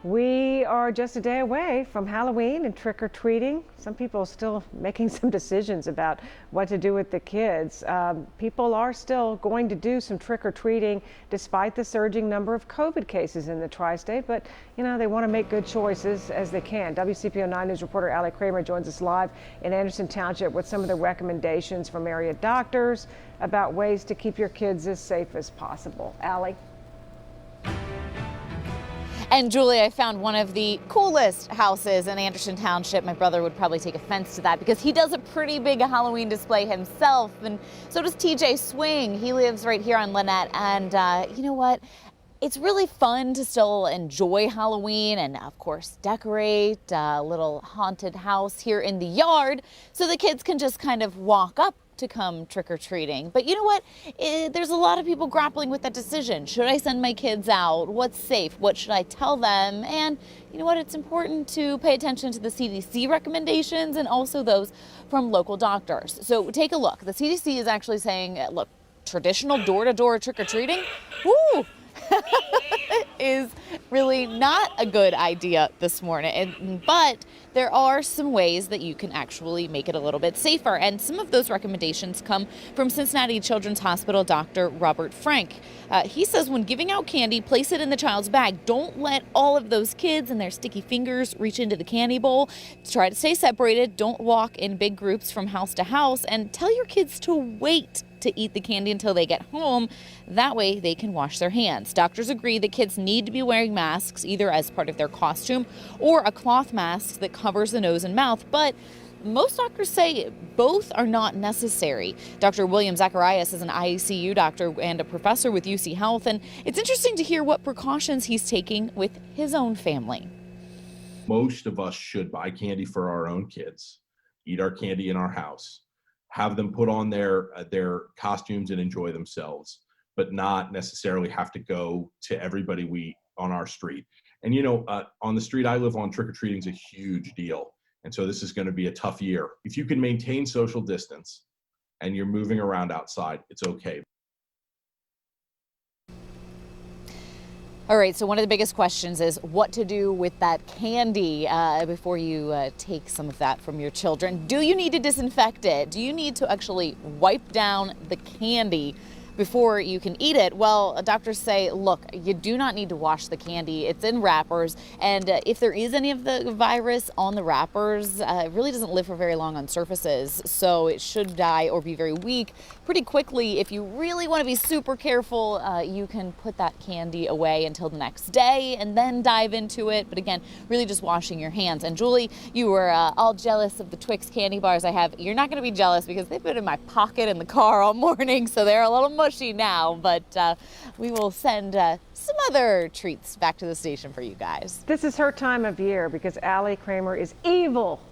We are just a day away from Halloween and trick-or-treating. Some people are still making some decisions about what to do with the kids. People are still going to do some trick-or-treating despite the surging number of COVID cases in the tri-state, but they want to make good choices as they can. WCPO 9 News reporter Ally Kraemer joins us live in Anderson Township with some of the recommendations from area doctors about ways to keep your kids as safe as possible. Ally? And Julie, I found one of the coolest houses in Anderson Township. My brother would probably take offense to that because he does a pretty big Halloween display himself, and so does TJ Swing. He lives right here on Lynette, and you know what? It's really fun to still enjoy Halloween and, of course, decorate a little haunted house here in the yard so the kids can just kind of walk up to come trick-or-treating. But you know what? There's a lot of people grappling with that decision. Should I send my kids out? What's safe? What should I tell them? And you know what? It's important to pay attention to the CDC recommendations and also those from local doctors. So take a look. The CDC is actually saying, look, traditional door-to-door trick-or-treating, woo, is really not a good idea this morning. But there are some ways that you can actually make it a little bit safer. And some of those recommendations come from Cincinnati Children's Hospital Dr. Robert Frank. He says when giving out candy, place it in the child's bag. Don't let all of those kids and their sticky fingers reach into the candy bowl. Try to stay separated. Don't walk in big groups from house to house. And tell your kids to wait to eat the candy until they get home. That way they can wash their hands. Doctors agree that kids need to be wearing masks either as part of their costume or a cloth mask that covers the nose and mouth, but most doctors say both are not necessary. Dr. William Zacharias is an ICU doctor and a professor with UC Health, and it's interesting to hear what precautions he's taking with his own family. Most of us should buy candy for our own kids, eat our candy in our house, have them put on their costumes and enjoy themselves, but not necessarily have to go to everybody on our street. And on the street I live on, trick-or-treating is a huge deal. And so this is going to be a tough year. If you can maintain social distance and you're moving around outside, it's okay. All right, so one of the biggest questions is what to do with that candy before you take some of that from your children. Do you need to disinfect it? Do you need to actually wipe down the candy before you can eat it? Well, doctors say, look, you do not need to wash the candy. It's in wrappers, and if there is any of the virus on the wrappers, it really doesn't live for very long on surfaces, so it should die or be very weak pretty quickly. If you really want to be super careful, you can put that candy away until the next day and then dive into it. But again, really just washing your hands. And Julie, you were all jealous of the Twix candy bars I have. You're not going to be jealous because they've been in my pocket in the car all morning, so they're a little mushy now, but we will send some other treats back to the station for you guys. This is her time of year because Ally Kraemer is evil.